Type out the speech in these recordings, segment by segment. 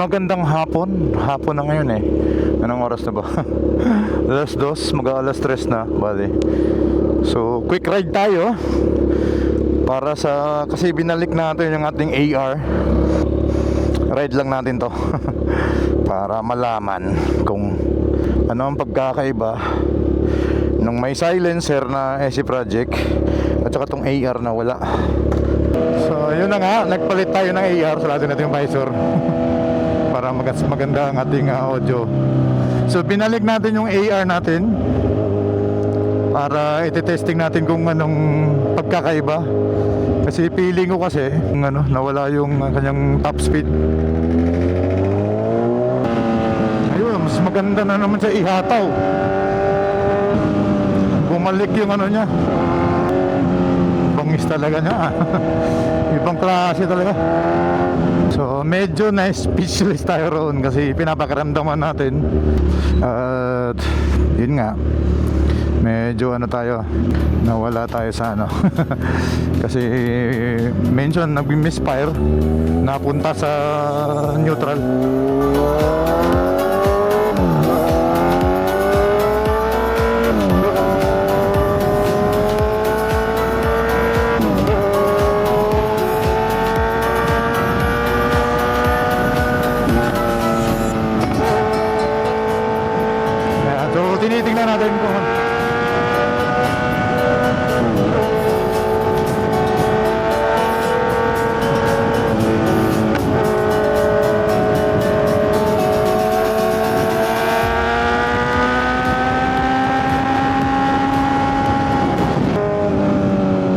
Magandang hapon. Hapon na ngayon eh. Anong oras na ba? Alas 2, mag-alas 3 na, bali. So, quick ride tayo. Para sa, kasi binalik natin yung ating AR. Ride lang natin to. Para malaman kung ano ang pagkakaiba nung may silencer na SC Project at saka tong AR na wala. So, yun na nga, nagpalit tayo ng AR. Salado natin yung visor. Para maganda ang ating audio. So binalik natin yung AR natin para iti-testing natin kung anong pagkakaiba. Kasi feeling ko kasi nawala yung kanyang top speed. Ayun, mas maganda na naman sa ihataw. Bumalik yung niya. Bangis talaga niya. Ibang klase talaga. So medyo na-speechless tayo roon kasi pinapakiramdaman natin. At yun nga, medyo tayo, nawala tayo sa kasi mention nag-misfire, napunta sa neutral. Tinitingnan natin kung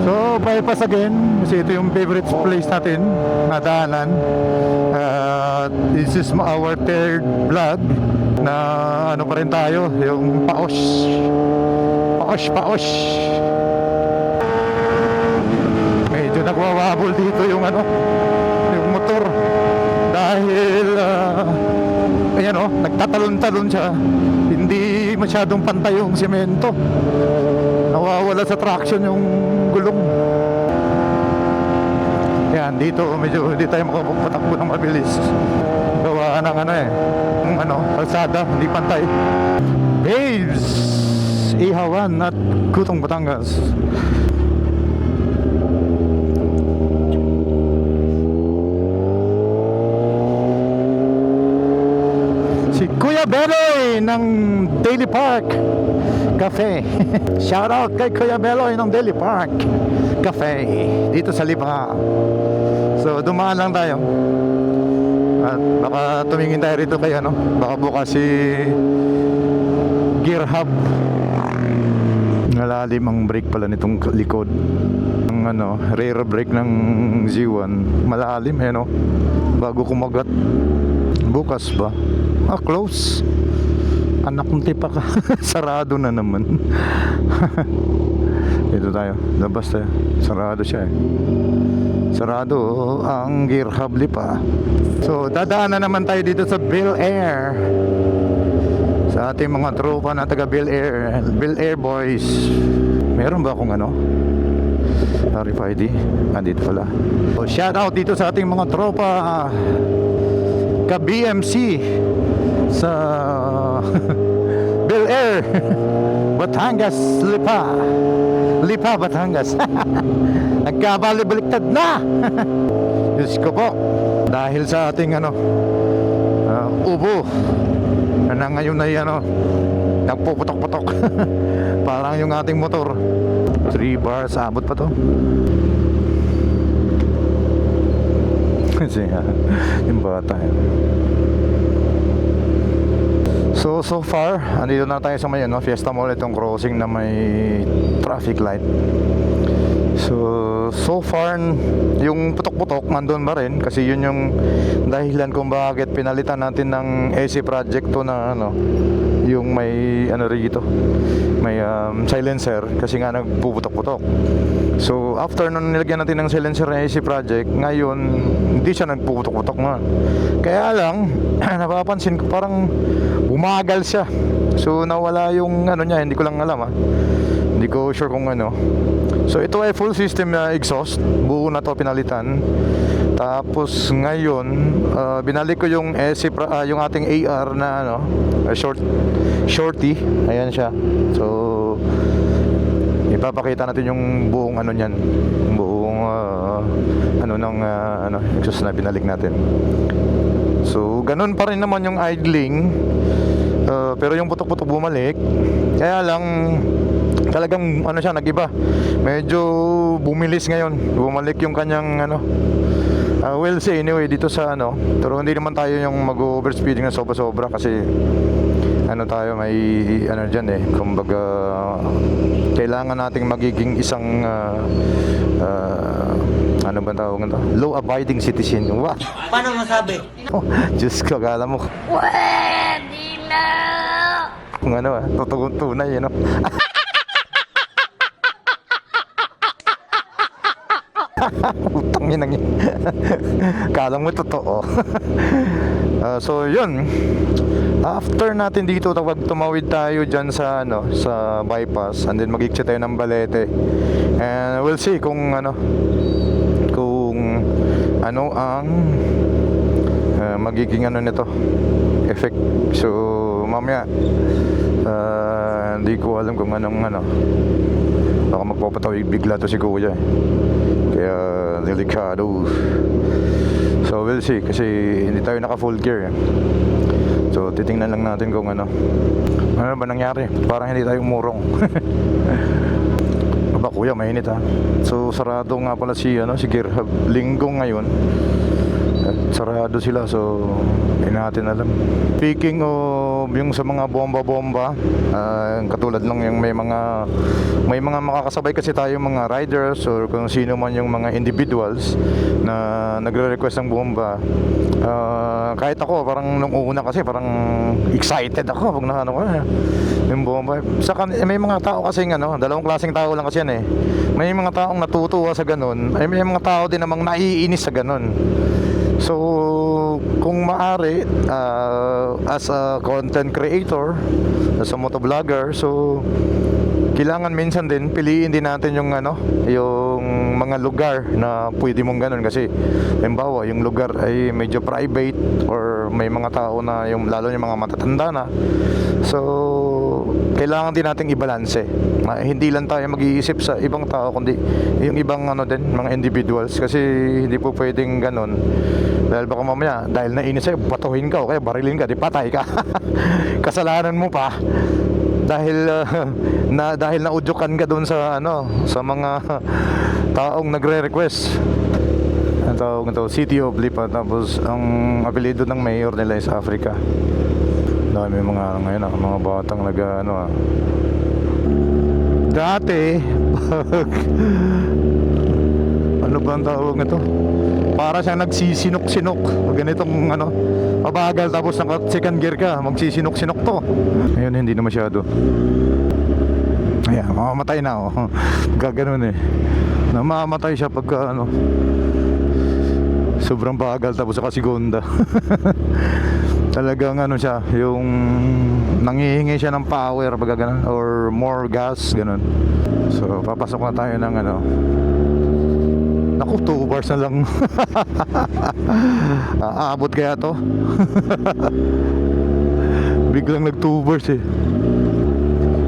so bypass again kasi ito yung favorite place natin na daanan. This is our third vlog na pa rin tayo, yung paos. Medyo nagwawabol dito yung yung motor dahil ayan nagtatalon-talon siya. Hindi masyadong pantay yung semento, nawawala sa traction yung gulong. Yan, dito medyo hindi tayo makapatakbo ng mabilis. Gawa ng kalsada, hindi pantay. Babes, Ihawan at Gutong, Batangas. Si Kuya Beloy ng Daily Park Cafe. Shout out kay Kuya Beloy ng Daily Park Cafe dito sa Lipa. So dumaan lang tayo at baka tumingin tayo rito kay baka bukas si gear hub. Nalalim ang brake pala nitong likod ng rear brake ng Z1. Malalim bago kumagat. Bukas ba? Close. Anak kong tipa ka. Sarado na naman. Dito tayo, labas tayo. Sarado siya sarado ang gear hub Lipa. So dadaan na naman tayo dito sa Bel Air sa ating mga tropa na taga Bel Air boys. Meron ba akong RFID? Dito pala. So shout out dito sa ating mga tropa ka BMC sa Bel Air Batangas, Lipa, Batangas. Nagkabali-baliktad na. Diyos ko po, dahil sa ating ubo na ngayon ay nagpuputok-putok. Parang yung ating motor 3 bars, abot pa to. Kasi yung bata So far, andito na tayo sa may Fiesta Mall, itong crossing na may traffic light. So far, yung putok-putok nandun ba rin? Kasi yun yung dahilan kung bakit pinalitan natin ng SC Project to na yung may rito, may silencer, kasi nga nagpuputok-putok. So after nung nilagyan natin ng silencer ng SC Project, ngayon hindi siya nagpuputok-putok nga. Kaya lang napapansin ko parang bumagal siya. So nawala yung niya, hindi ko lang alam Hindi ko sure kung So ito ay full system exhaust, buo na to pinalitan. Tapos ngayon, binalik ko yung yung ating AR na ano, shorty. Ayan siya. So ipapakita natin yung buong ano niyan, buong ano ng exhaust na binalik natin. So ganun pa rin naman yung idling, pero yung putok-putok bumalik. Kaya lang talagang ano siya, nag-iba. Medyo bumilis ngayon. Bumalik yung kanyang ano. We'll see anyway dito sa ano. Pero hindi naman tayo yung mag-overspeeding na sobra-sobra kasi ano tayo, may ano dyan eh. Kumbaga kailangan nating magiging isang ano ba tawag nito? Law abiding citizen. Wow. Paano masabi? Oh, Diyos ko, akala mo Pwede na! kung ano totoong tunay, you know? Utang yun ang yun. Kala mo totoo. So yun, after natin dito, pag tumawid tayo dyan sa ano, sa bypass, and then mag-exit tayo ng Balete, and we'll see kung ano ang magiging ano nito effect. So mamaya hindi ko alam kung anong ano, baka magpapatawid bigla to si kuya eh. Kaya delikado. So we'll see kasi hindi tayo naka full gear eh. So titingnan lang natin kung ano ba nangyari. Parang hindi tayo umurong. Aba kuya, mainit ha. So sarado nga pala si Gear Hub. Linggo ngayon. Sarado sila, so hindi natin alam. Speaking of yung sa mga bomba-bomba, katulad lang yung may mga makakasabay kasi tayo mga riders or kung sino man yung mga individuals na nagre-request ng bomba. Kahit ako parang nung una kasi parang excited ako pag naano ko yung bomba. Saka may mga tao kasi dalawang klaseng tao lang kasi yan eh. May mga taong natutuwa sa ganun, ay may mga tao din namang naiinis sa ganun. So kung maaari, as a content creator, as a motovlogger, so kailangan minsan din piliin din natin yung yung mga lugar na pwede mong ganun kasi halimbawa yung lugar ay medyo private or may mga tao na lalo yung mga matatanda na, so kailangan din nating ibalanse. Hindi lang tayo mag-iisip sa ibang tao kundi yung ibang din mga individuals kasi hindi po pwedeng ganun dahil baka mamaya dahil nainis sa'yo batuhin ka o kaya barilin ka, di patay ka. Kasalanan mo pa dahil dahil naudyukan ka doon sa sa mga taong nagre-request. Ang tawag nito City of Lipa, tapos ang apelyido ng mayor nila is Africa. Dami mga ngayon mga batang dati ano ba ang tawag nito? Para siyang nagsisinok-sinok. Ganitong mabagal tapos naka second gear ka, magsisinok-sinok to. Ngayon hindi na masyado. Ayan, mamamatay na gaganon eh. Namamatay siya pagka sobrang bagal tapos saka segunda. Talagang siya, yung nanghihingi siya ng power pag ganun or more gas ganun. So papasok na tayo ng naku, 2 bars na lang. Aabot kaya to? Biglang nag 2 bars eh.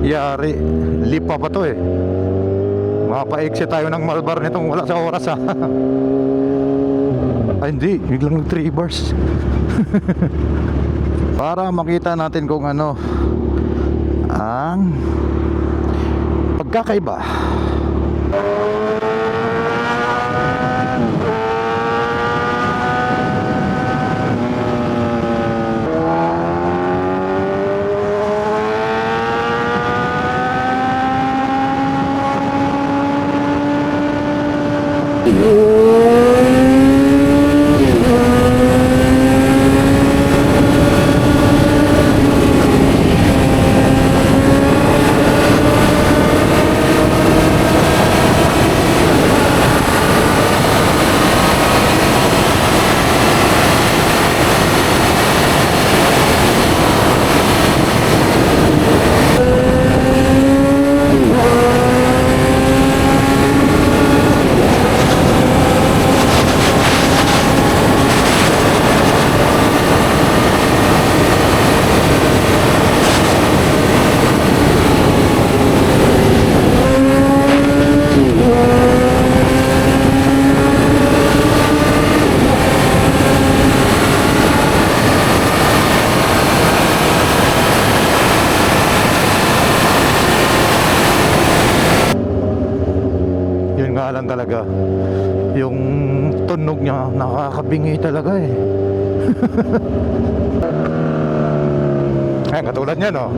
Yari, lipa pa to eh. Mapa-exit tayo ng Malbar nitong wala sa oras ha. Ay hindi, biglang nag 3 bars. Para makita natin kung ang pagkakaiba. talaga. Yung tunog niya nakakabingi talaga eh. Ayan, katulad niya no,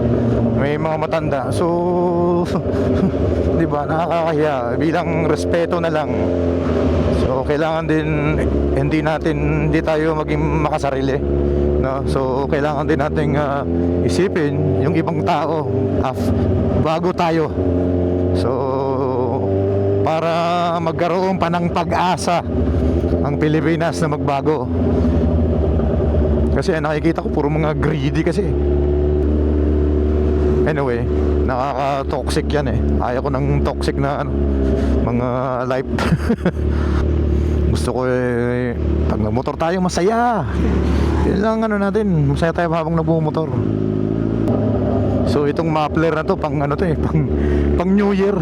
may mga matanda. So, di ba, nakakahiya. Bilang respeto na lang. So, kailangan din, hindi tayo maging makasarili. No? So, kailangan din nating isipin yung ibang tao bago tayo. So, para magkaroon pa ng pag-asa ang Pilipinas na magbago. Kasi nakikita ko puro mga greedy kasi. Anyway, nakaka-toxic yan eh. Ayaw ko ng toxic na mga life. Gusto ko eh, pag nagmotor tayo masaya. Yun lang natin, masaya tayo habang nagmumotor. So itong muffler na to pang pang New Year.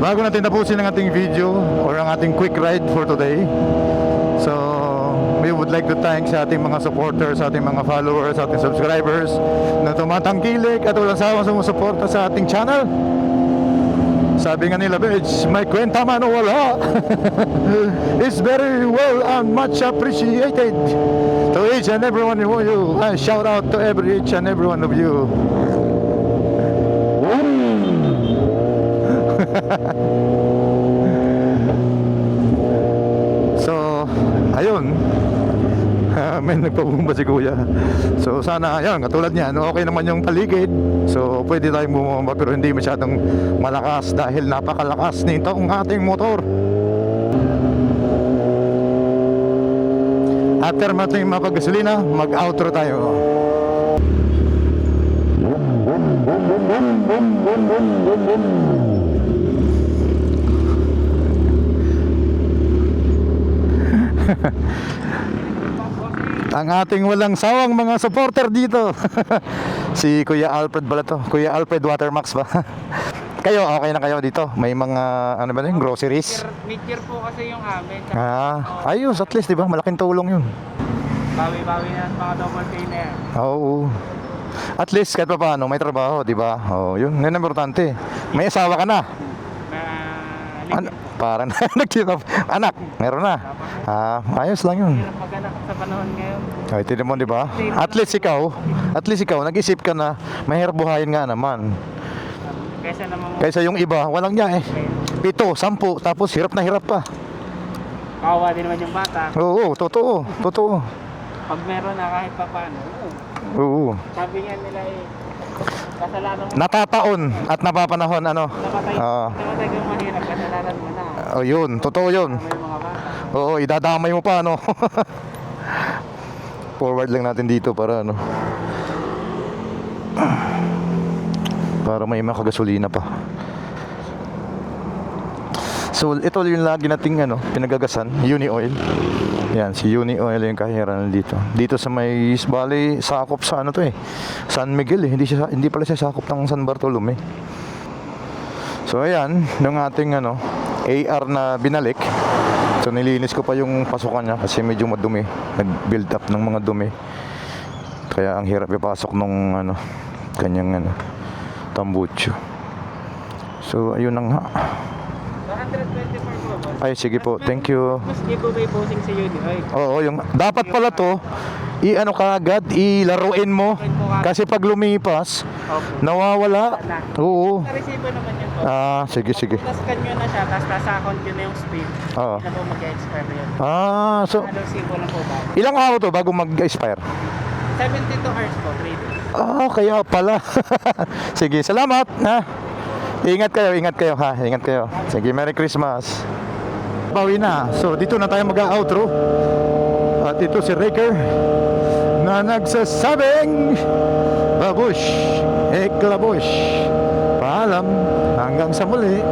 Bago natin tapusin ang ating video or ang ating quick ride for today. So we would like to thank sa ating mga supporters, sa ating mga followers, sa ating subscribers na tumatangkilik at walang sawang sumusuporta sa ating channel. Sabi nga nila, Bedge, may kwenta man o wala. It's very well and much appreciated to each and every one of you. Shout out to each and every one of you. So, ayun. May nagpabumba si kuya. So sana ayun, katulad niyan, okay naman yung paligid. So pwede tayong bumaba pero hindi masyadong malakas dahil napakalakas nitong ating motor. After natin mapagasolina, mag-outro tayo. Ang ating walang sawang mga supporter dito. Si Kuya Alfred pala to. Kuya Alfred Watermax ba? Kayo, okay na kayo dito? May mga, ano ba yun, groceries? Mid-year po kasi yung amin. Ayos, at least, di ba? Malaking tulong yun. Bawi-bawi na mga double pay na yan. Oo. At least, kahit pa paano, may trabaho, di ba? Oh, yun ang importante. May asawa ka na. Parang nagtitap. Anak, meron na. Ayos lang yun. Hirap mag-anak sa panahon ngayon. Ay, tinan mo, di ba? At least ikaw, nag-isip ka na mahirap buhayin nga naman. Kaysa yung iba, walang niya eh. 7, 10, tapos hirap na hirap pa. Kawawa din naman yung bata. Oo, totoo. Pag meron na kahit pa paano. Oo. Sabi nga nila eh, kasalanan mo. Natataon at napapanahon, ano? Namatay kang mahirap, kasalanan mo na. Oh, yun, totoo yun. May mga bata. Oo, idadamay mo pa, ano? Forward lang natin dito para, ano? Para may makagasolina pa. So, ito yung lagi nating, pinagagasan, Uni Oil. Yan, si Uni Oil yung kahiran dito. Dito sa may Valley, sakop sa to eh. San Miguel eh. Hindi pala siya sakop ng San Bartolome. So ayan, yung ating AR na binalik. So nilinis ko pa yung pasukan niya kasi medyo madumi. Nag-build up ng mga dumi. Kaya ang hirap ipasok nung kanyang tambucho. So ayun na nga. 124 po. Ay, sige po. Thank you. Mas giveaway posing sa Uni Oil. Oo, yung dapat pala to kaagad, ilaruin mo kasi pag lumipas nawawala. Oo. Na-receive naman yun po. Sige. Scan nyo na siya, tapos nasa account nyo na yung speed. Oo. Hindi na po mag-expire yun. So Na-receive lang po bago. ilang araw to bago mag-expire? 72 hours po, 3 days. Kaya pala. Sige, salamat ha. Ingat kayo ha. Ingat kayo. Sige, Merry Christmas. Bawi na. So dito na tayo mag-outro. At ito si Raker na nagsasabing babush, eklabush. Paalam, hanggang sa muli.